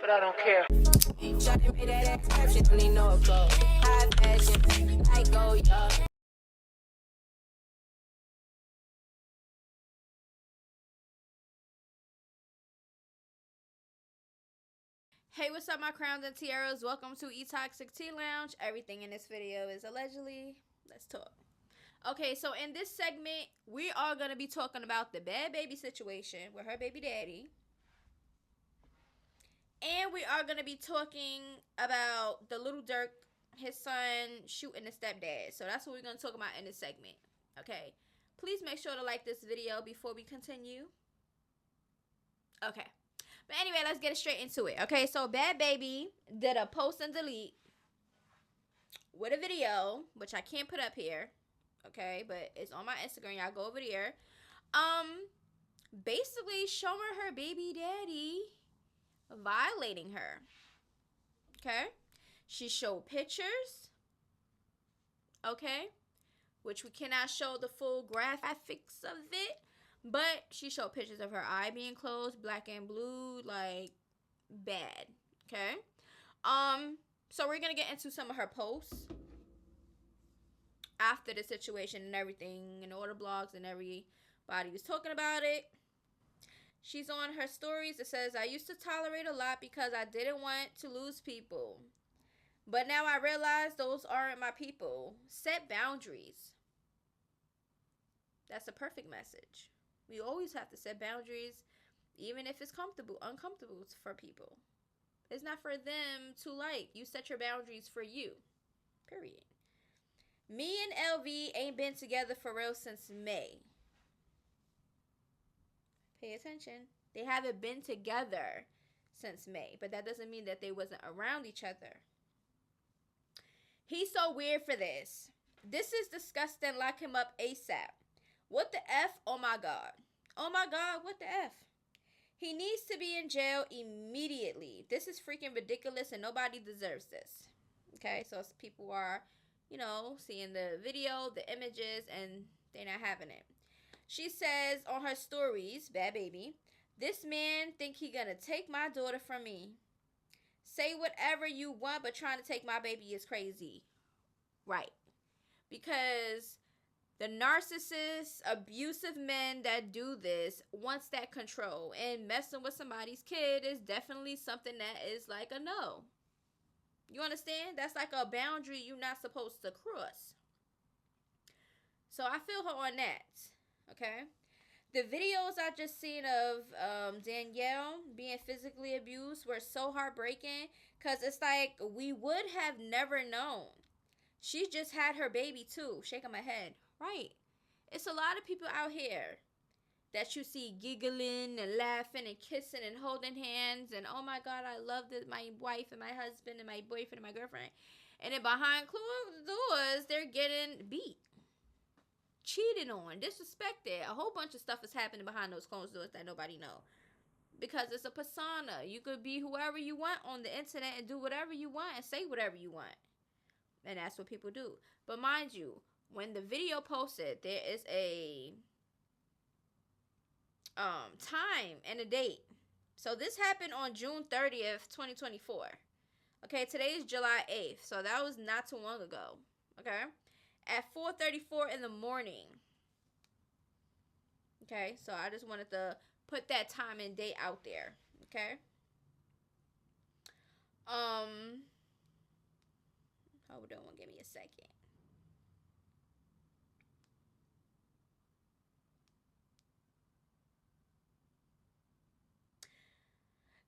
but I don't care. Hey, what's up, my crowns and tiaras? Welcome to E-Toxic Tea Lounge. Everything in this video is allegedly. Let's talk. Okay, so in this segment, we are going to be talking about the Bhad baby situation with her baby daddy. And we are going to be talking about the Lil Durk, his son, shooting the stepdad. So that's what we're going to talk about in this segment. Okay, please make sure to like this video before we continue. Okay. But anyway, let's get straight into it. Okay, so Bhad Baby did a post and delete with a video, which I can't put up here. Okay, but it's on my Instagram. Y'all go over there. Basically showing her baby daddy violating her. Okay, she showed pictures. Okay, which we cannot show the full graphics of it. But she showed pictures of her eye being closed, black and blue, like bad. Okay. So we're gonna get into some of her posts after the situation and everything, and all the blogs and everybody was talking about it. She's on her stories. It says, I used to tolerate a lot because I didn't want to lose people. But now I realize those aren't my people. Set boundaries. That's a perfect message. We always have to set boundaries, even if it's uncomfortable for people. It's not for them to like. You set your boundaries for you. Period. Me and LV ain't been together for real since May. Pay attention. They haven't been together since May, but that doesn't mean that they wasn't around each other. He's so weird for this. This is disgusting. Lock him up ASAP. What the F? Oh my God. Oh my God, what the F? He needs to be in jail immediately. This is freaking ridiculous and nobody deserves this. Okay, so people are, seeing the video, the images, and they're not having it. She says on her stories, Bhad Baby, this man think he gonna take my daughter from me. Say whatever you want, but trying to take my baby is crazy. Right. Because the narcissists, abusive men that do this wants that control. And messing with somebody's kid is definitely something that is like a no. You understand? That's like a boundary you're not supposed to cross. So I feel her on that. Okay? The videos I just seen of Danielle being physically abused were so heartbreaking. Because it's like we would have never known. She just had her baby too. Shaking my head. Right. It's a lot of people out here that you see giggling and laughing and kissing and holding hands and oh my God, I love this, my wife and my husband and my boyfriend and my girlfriend. And then behind closed doors, they're getting beat, cheated on, disrespected. A whole bunch of stuff is happening behind those closed doors that nobody know. Because it's a persona. You could be whoever you want on the internet and do whatever you want and say whatever you want. And that's what people do. But mind you, when the video posted, there is a time and a date. So this happened on June 30th, 2024. Okay, today is July 8th. So that was not too long ago. Okay? At 4:34 in the morning. Okay, so I just wanted to put that time and date out there. Okay? Hold on, give me a second.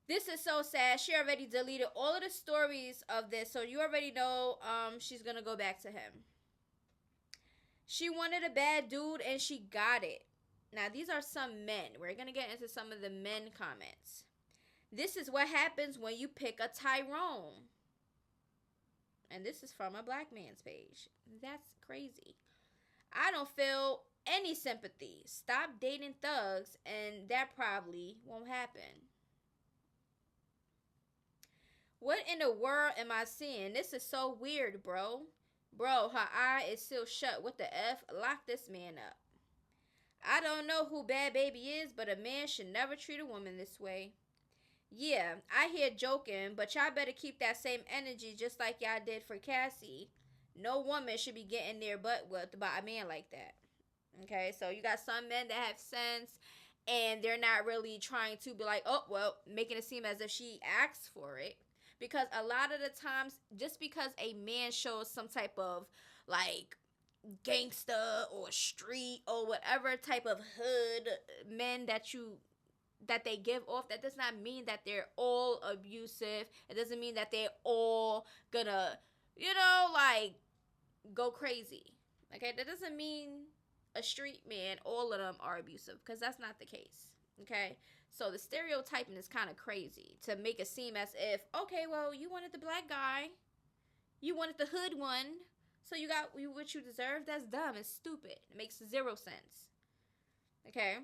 This is so sad. She already deleted all of the stories of this, so you already know she's gonna go back to him. She wanted a bad dude and she got it. Now these are some men. We're gonna get into some of the men comments. This is what happens when you pick a Tyrone. And this is from a black man's page. That's crazy. I don't feel any sympathy. Stop dating thugs and that probably won't happen. What in the world am I seeing? This is so weird, bro. Bro, her eye is still shut. What the F? Lock this man up. I don't know who Bhad Baby is, but a man should never treat a woman this way. Yeah, I hear joking, but y'all better keep that same energy just like y'all did for Cassie. No woman should be getting their butt whipped by a man like that. Okay, so you got some men that have sense and they're not really trying to be like, oh, well, making it seem as if she asked for it. Because a lot of the times, just because a man shows some type of like gangster or street or whatever type of hood men that they give off, that does not mean that they're all abusive. It doesn't mean that they're all gonna, like go crazy. Okay, that doesn't mean a street man, all of them are abusive, because that's not the case. Okay, so the stereotyping is kind of crazy to make it seem as if, okay, well, you wanted the black guy, you wanted the hood one, so you got what you deserve. That's dumb and stupid. It makes zero sense. Okay,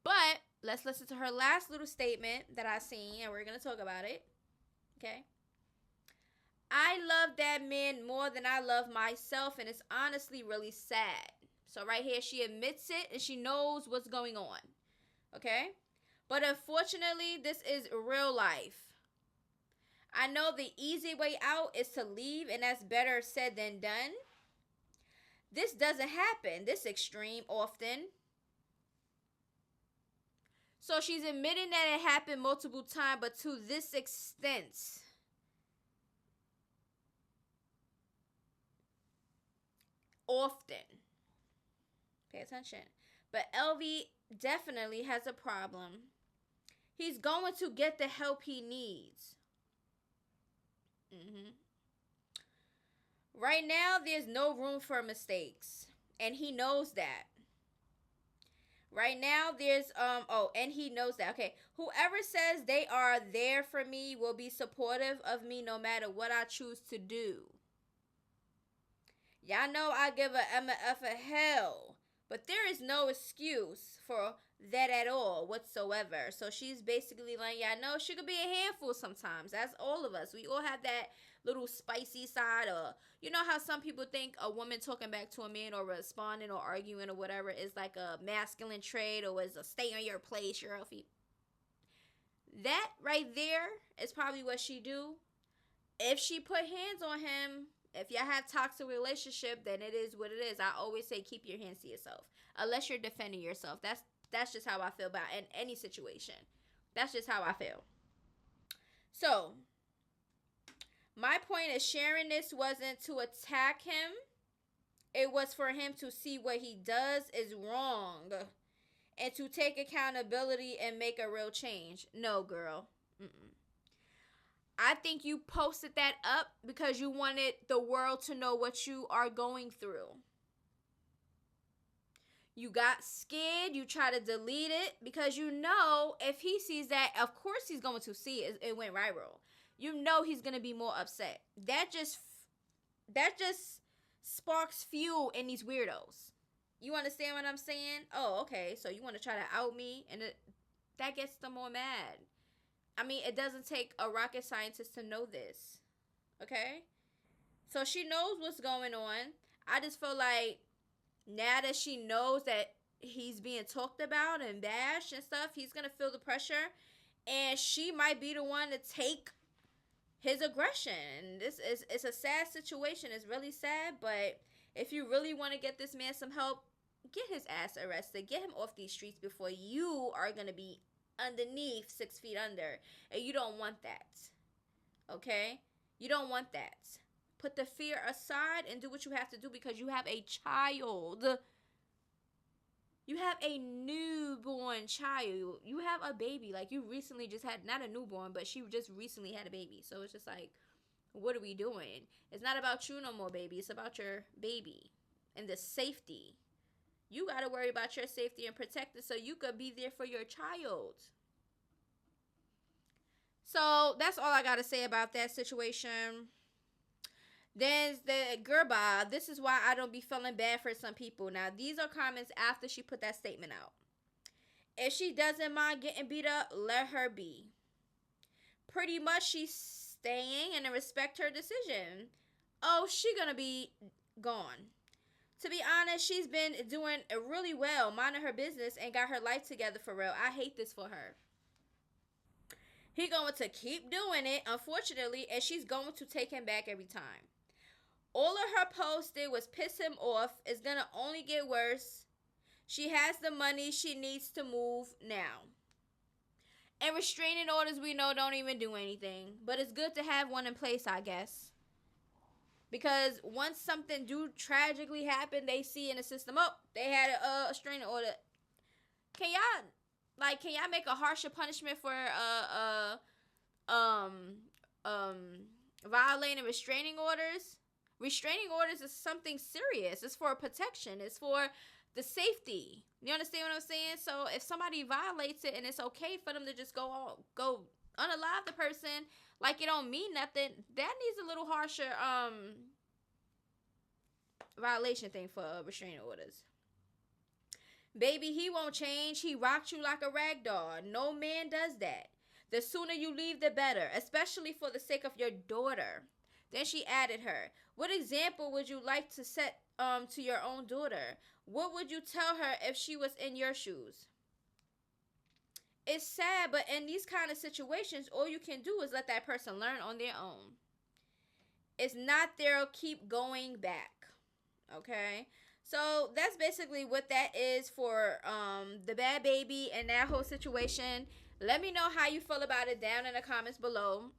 but let's listen to her last little statement that I seen, and we're gonna talk about it. Okay. I love that man more than I love myself, and it's honestly really sad. So right here, she admits it, and she knows what's going on. Okay? But unfortunately, this is real life. I know the easy way out is to leave, and that's better said than done. This doesn't happen this extreme often. So she's admitting that it happened multiple times, but to this extent. Often. Pay attention. But LV definitely has a problem. He's going to get the help he needs. Mm-hmm. Right now, there's no room for mistakes. And he knows that. Right now, and he knows that. Okay, whoever says they are there for me will be supportive of me no matter what I choose to do. Y'all know I give a MF a hell, but there is no excuse for that at all whatsoever. So she's basically letting y'all know she could be a handful sometimes. That's all of us. We all have that little spicy side, or you know how some people think a woman talking back to a man or responding or arguing or whatever is like a masculine trait, or is a stay on your place, your feet. That right there is probably what she do. If she put hands on him, if y'all have toxic relationship, then it is what it is. I always say keep your hands to yourself, unless you're defending yourself. That's just how I feel about in any situation. That's just how I feel. So my point is, sharing this wasn't to attack him. It was for him to see what he does is wrong, and to take accountability and make a real change. No, girl. Mm-mm. I think you posted that up because you wanted the world to know what you are going through. You got scared. You try to delete it because you know if he sees that, of course he's going to see it. It went viral. You know he's going to be more upset. That just sparks fuel in these weirdos. You understand what I'm saying? Oh, okay. So you want to try to out me, and that gets them more mad. I mean, it doesn't take a rocket scientist to know this. Okay? So she knows what's going on. I just feel like now that she knows that he's being talked about and bashed and stuff, he's going to feel the pressure. And she might be the one to take his aggression. It's a sad situation. It's really sad. But if you really want to get this man some help, get his ass arrested. Get him off these streets before you are going to be underneath 6 feet under, and you don't want that. Okay, you don't want that. Put the fear aside and do what you have to do, because you have a child. You have a newborn child. You have a baby. Like, you recently just had, not a newborn, but she just recently had a baby. So it's just like, what are we doing? It's not about you no more, baby. It's about your baby and the safety. You got to worry about your safety and protect it so you could be there for your child. So that's all I got to say about that situation. Then the Gerba, this is why I don't be feeling bad for some people. Now, these are comments after she put that statement out. If she doesn't mind getting beat up, let her be. Pretty much she's staying and respect her decision. Oh, she gonna be gone. To be honest, she's been doing really well, minding her business, and got her life together for real. I hate this for her. He going to keep doing it, unfortunately, and she's going to take him back every time. All of her posts did was piss him off. It's going to only get worse. She has the money. She needs to move now. And restraining orders, we know, don't even do anything. But it's good to have one in place, I guess. Because once something do tragically happen, they see in the system, oh, they had a restraining order. Can y'all make a harsher punishment for violating restraining orders? Restraining orders is something serious. It's for protection. It's for the safety. You understand what I'm saying? So if somebody violates it and it's okay for them to just go unalive the person like it don't mean nothing, that needs a little harsher violation thing for restraining orders. Baby, he won't change. He rocked you like a rag doll. No man does that. The sooner you leave, the better, especially for the sake of your daughter. Then she added her. What example would you like to set to your own daughter? What would you tell her if she was in your shoes? It's sad, but in these kind of situations, all you can do is let that person learn on their own. It's not they'll keep going back. Okay? So that's basically what that is for the Bhad baby and that whole situation. Let me know how you feel about it down in the comments below.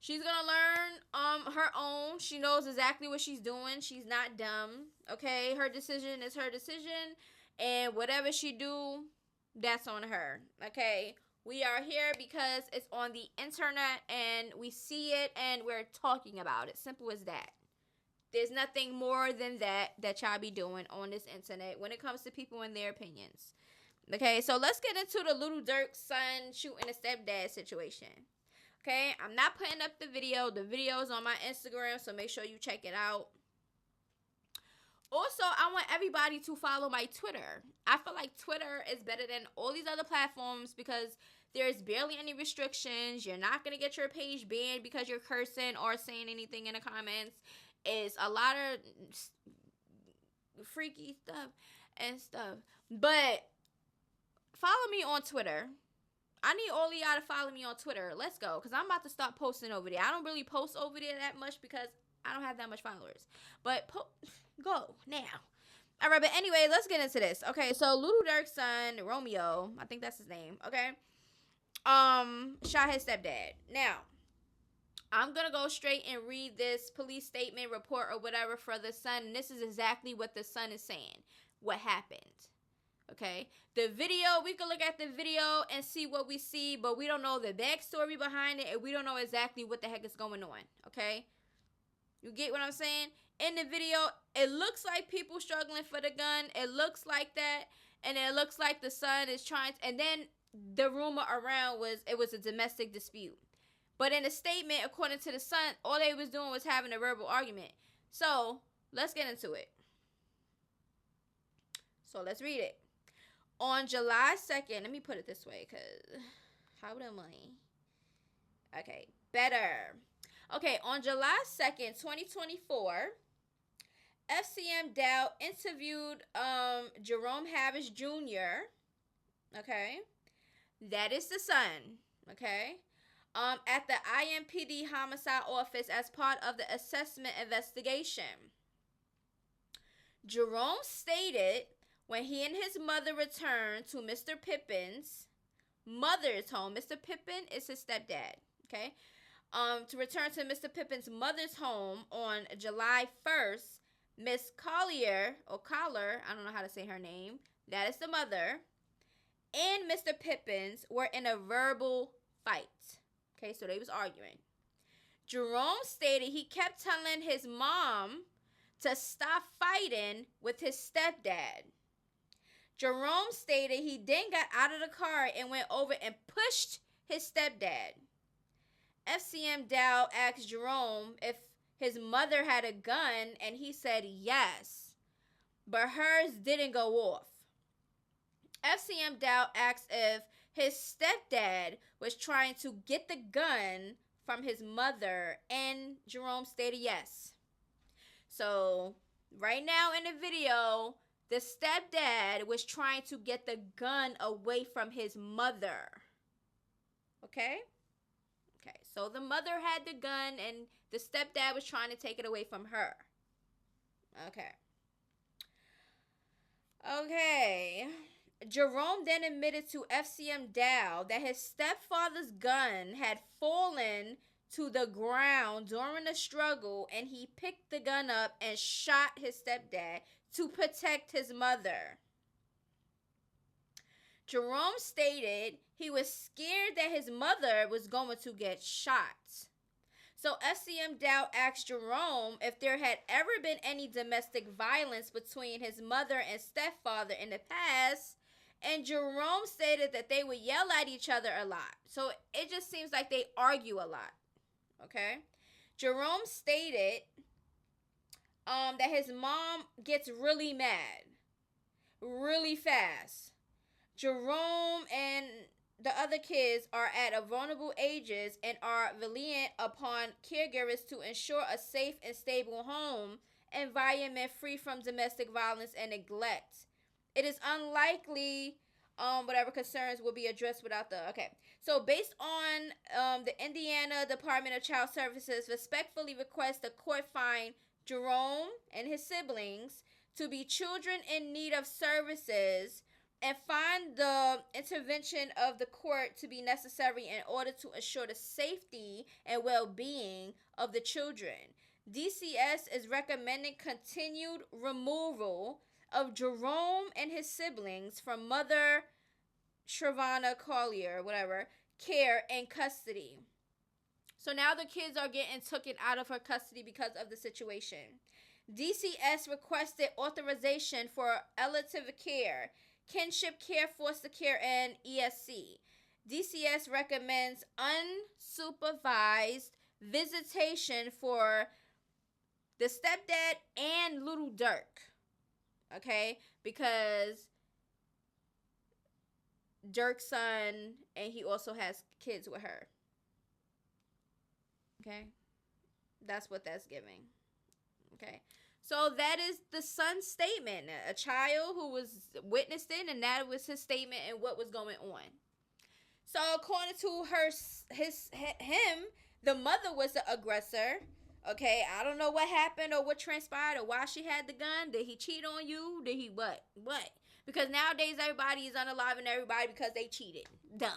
She's gonna learn her own. She knows exactly what she's doing. She's not dumb. Okay, her decision is her decision, and whatever she do, that's on her. Okay, we are here because it's on the internet and we see it and we're talking about it. Simple as that. There's nothing more than that y'all be doing on this internet when it comes to people and their opinions. Okay, so let's get into the Lil Durk son shooting a stepdad situation. Okay, I'm not putting up the video. The video is on my Instagram, so make sure you check it out. Also, I want everybody to follow my Twitter. I feel like Twitter is better than all these other platforms because there's barely any restrictions. You're not going to get your page banned because you're cursing or saying anything in the comments. It's a lot of freaky stuff and stuff. But follow me on Twitter. I need all of y'all to follow me on Twitter. Let's go. Because I'm about to start posting over there. I don't really post over there that much because I don't have that much followers. But go now. All right, but anyway, let's get into this. Okay, so Lul Dirk's son, Romeo, I think that's his name, okay, shot his stepdad. Now, I'm going to go straight and read this police statement, report, or whatever for the son. And this is exactly what the son is saying. What happened. Okay. The video, we can look at the video and see what we see. But we don't know the backstory behind it. And we don't know exactly what the heck is going on. Okay. You get what I'm saying? In the video, it looks like people struggling for the gun. It looks like that. And it looks like the son is trying to, and then the rumor around was it was a domestic dispute. But in the statement, according to the son, all they was doing was having a verbal argument. So, let's get into it. So, let's read it. On July 2nd, let me put it this way, because how the money? Okay, better. Okay, on July 2nd, 2024, FCM Dow interviewed Jerome Harris Jr., okay? That is the son, okay? At the IMPD homicide office as part of the assessment investigation. Jerome stated when he and his mother returned to Mr. Pippen's mother's home. Mr. Pippen is his stepdad, okay? To return to Mr. Pippen's mother's home on July 1st, Miss Collier, I don't know how to say her name, that is the mother, and Mr. Pippen's were in a verbal fight. Okay, so they was arguing. Jerome stated he kept telling his mom to stop fighting with his stepdad. Jerome stated he then got out of the car and went over and pushed his stepdad. FCM Dow asked Jerome if his mother had a gun, and he said yes, but hers didn't go off. FCM Dow asked if his stepdad was trying to get the gun from his mother, and Jerome stated yes. So, right now in the video, the stepdad was trying to get the gun away from his mother. Okay? Okay, so the mother had the gun and the stepdad was trying to take it away from her. Okay. Okay. Jerome then admitted to FCM Dow that his stepfather's gun had fallen to the ground during the struggle and he picked the gun up and shot his stepdad to protect his mother. Jerome stated he was scared that his mother was going to get shot. So FCM Dow asked Jerome if there had ever been any domestic violence between his mother and stepfather in the past, and Jerome stated that they would yell at each other a lot. So it just seems like they argue a lot. Okay? Jerome stated that his mom gets really mad really fast. Jerome and the other kids are at a vulnerable ages and are reliant upon caregivers to ensure a safe and stable home environment free from domestic violence and neglect. It is unlikely whatever concerns will be addressed without the okay. So based on the Indiana Department of Child Services respectfully request the court find Jerome and his siblings to be children in need of services and find the intervention of the court to be necessary in order to ensure the safety and well-being of the children. DCS is recommending continued removal of Jerome and his siblings from Mother Shavana Collier, whatever, care and custody. So now the kids are getting taken out of her custody because of the situation. DCS requested authorization for elective care, kinship care, foster care, and ESC. DCS recommends unsupervised visitation for the stepdad and Lul Dirk. Okay? Because Dirk's son, and he also has kids with her. Okay? That's what that's giving. Okay? So that is the son's statement. A child who was witnessed it, and that was his statement and what was going on. So according to him, the mother was the aggressor. Okay, I don't know what happened or what transpired or why she had the gun. Did he cheat on you? Did he what? What? Because nowadays everybody is unaliving everybody because they cheated. Dumb.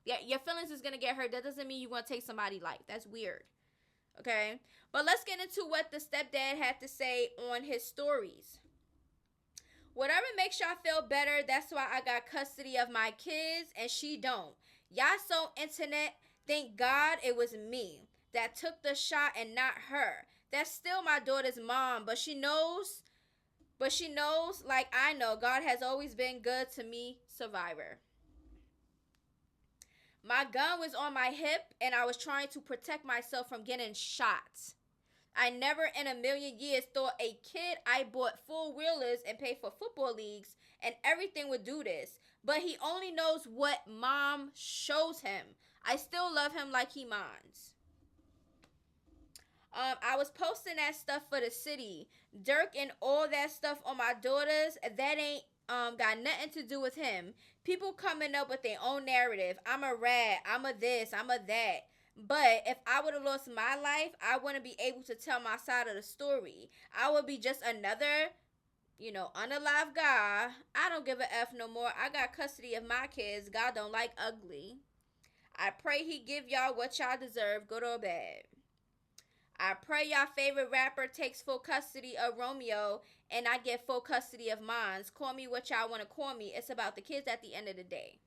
Yeah, your feelings is gonna get hurt. That doesn't mean you want to take somebody's life. That's weird. Okay, but let's get into what the stepdad had to say on his stories. Whatever makes y'all feel better, that's why I got custody of my kids and she don't. Y'all so internet, thank God it was me that took the shot and not her. That's still my daughter's mom, but she knows like I know, God has always been good to me, survivor. My gun was on my hip and I was trying to protect myself from getting shot. I never in a million years thought a kid I bought full wheelers and paid for football leagues and everything would do this. But he only knows what mom shows him. I still love him like he minds. I was posting that stuff for the city. Dirk and all that stuff on my daughters, that ain't got nothing to do with him. People coming up with their own narrative. I'm a rat. I'm a this. I'm a that. But if I would have lost my life, I wouldn't be able to tell my side of the story. I would be just another, unalive guy. I don't give a F no more. I got custody of my kids. God don't like ugly. I pray he give y'all what y'all deserve. Good or bad. I pray y'all favorite rapper takes full custody of Romeo and I get full custody of mine. Call me what y'all want to call me. It's about the kids at the end of the day.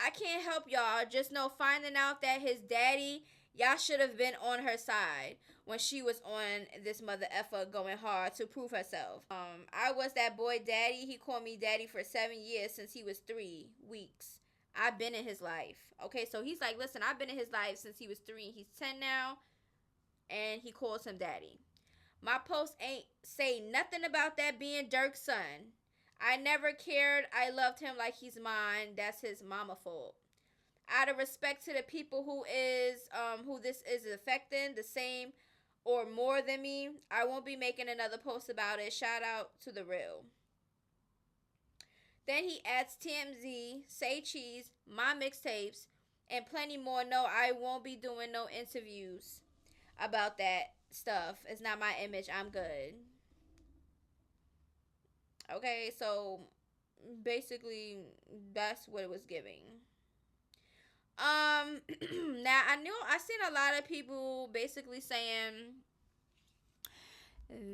I can't help y'all. Just know finding out that his daddy, y'all should have been on her side when she was on this mother effer going hard to prove herself. I was that boy daddy. He called me daddy for 7 years since he was 3 weeks. I've been in his life. Okay, so he's like, listen, I've been in his life since he was 3. He's 10 now. And he calls him daddy. My post ain't say nothing about that being Dirk's son. I never cared. I loved him like he's mine. That's his mama fault. Out of respect to the people who this is affecting the same or more than me, I won't be making another post about it. Shout out to the real. Then he adds TMZ, Say Cheese, my mixtapes, and plenty more. No, I won't be doing no interviews about that stuff. It's not my image. I'm good. Okay, so basically that's what it was giving. Now I seen a lot of people basically saying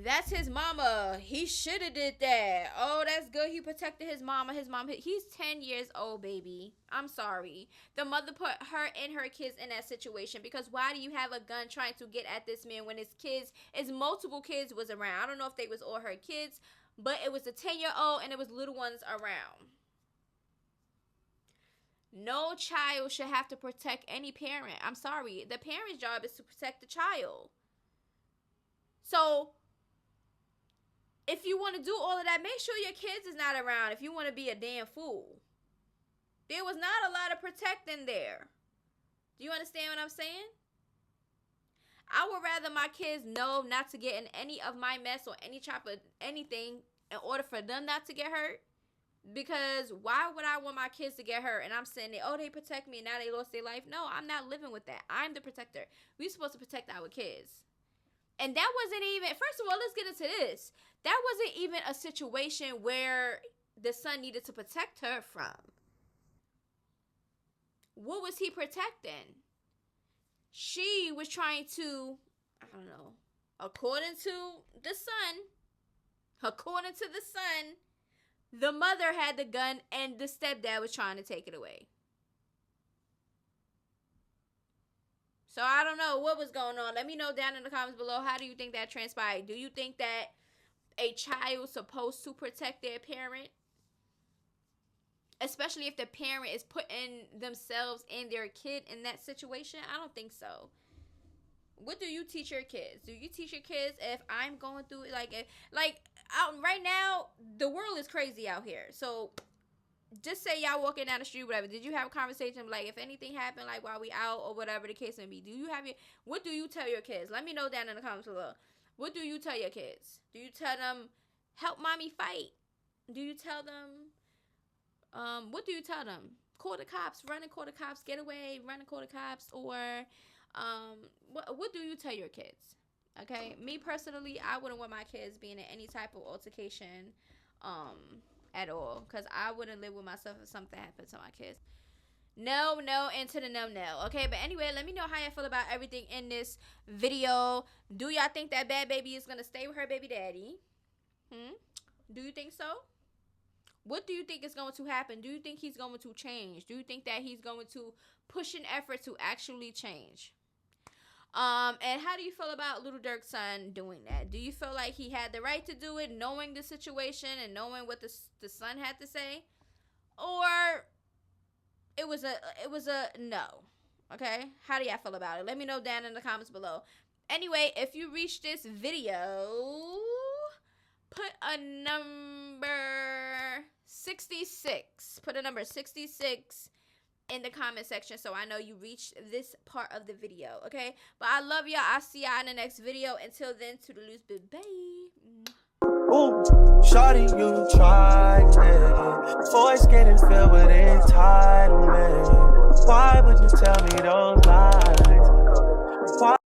that's his mama. He should have did that. Oh, that's good. He protected his mama. His mom. He's 10 years old, baby. I'm sorry. The mother put her and her kids in that situation because why do you have a gun trying to get at this man when his kids, his multiple kids was around? I don't know if they was all her kids, but it was a 10-year-old and it was little ones around. No child should have to protect any parent. I'm sorry. The parent's job is to protect the child. So if you want to do all of that, make sure your kids is not around if you want to be a damn fool. There was not a lot of protecting there. Do you understand what I'm saying? I would rather my kids know not to get in any of my mess or any type of anything in order for them not to get hurt. Because why would I want my kids to get hurt? And I'm saying, oh, they protect me and now they lost their life. No, I'm not living with that. I'm the protector. We're supposed to protect our kids. And that wasn't even, first of all, let's get into this. That wasn't even a situation where the son needed to protect her from. What was he protecting? She was trying to, I don't know, according to the son, the mother had the gun and the stepdad was trying to take it away. So I don't know what was going on. Let me know down in the comments below. How do you think that transpired? Do you think that a child is supposed to protect their parent? Especially if the parent is putting themselves and their kid in that situation? I don't think so. What do you teach your kids? Do you teach your kids if I'm going through it? Right now, the world is crazy out here. So just say y'all walking down the street, whatever. Did you have a conversation like if anything happened, like while we out or whatever the case may be? What do you tell your kids? Let me know down in the comments below. What do you tell your kids? Do you tell them help mommy fight? Do you tell them what do you tell them? Call the cops, run and call the cops, get away, run and call the cops, or what do you tell your kids? Okay, me personally, I wouldn't want my kids being in any type of altercation at all, because I wouldn't live with myself if something happened to my kids. No, and to the no. Okay, but anyway, let me know how y'all feel about everything in this video. Do y'all think that Bhad baby is gonna stay with her baby daddy? Do you think so? What do you think is going to happen? Do you think he's going to change? Do you think that he's going to push an effort to actually change? And how do you feel about Lil Durk's son doing that? Do you feel like he had the right to do it, knowing the situation and knowing what the son had to say, or it was a no? Okay, how do y'all feel about it? Let me know down in the comments below. Anyway, if you reach this video, put a number 66. Put a number 66 in the comment section so I know you reached this part of the video, okay? But I love y'all. I'll see y'all in the next video. Until then, toodaloos, bye. Ooh, shawty, you tried it. Voice getting filled with entitlement. Why would you tell me those lies? Why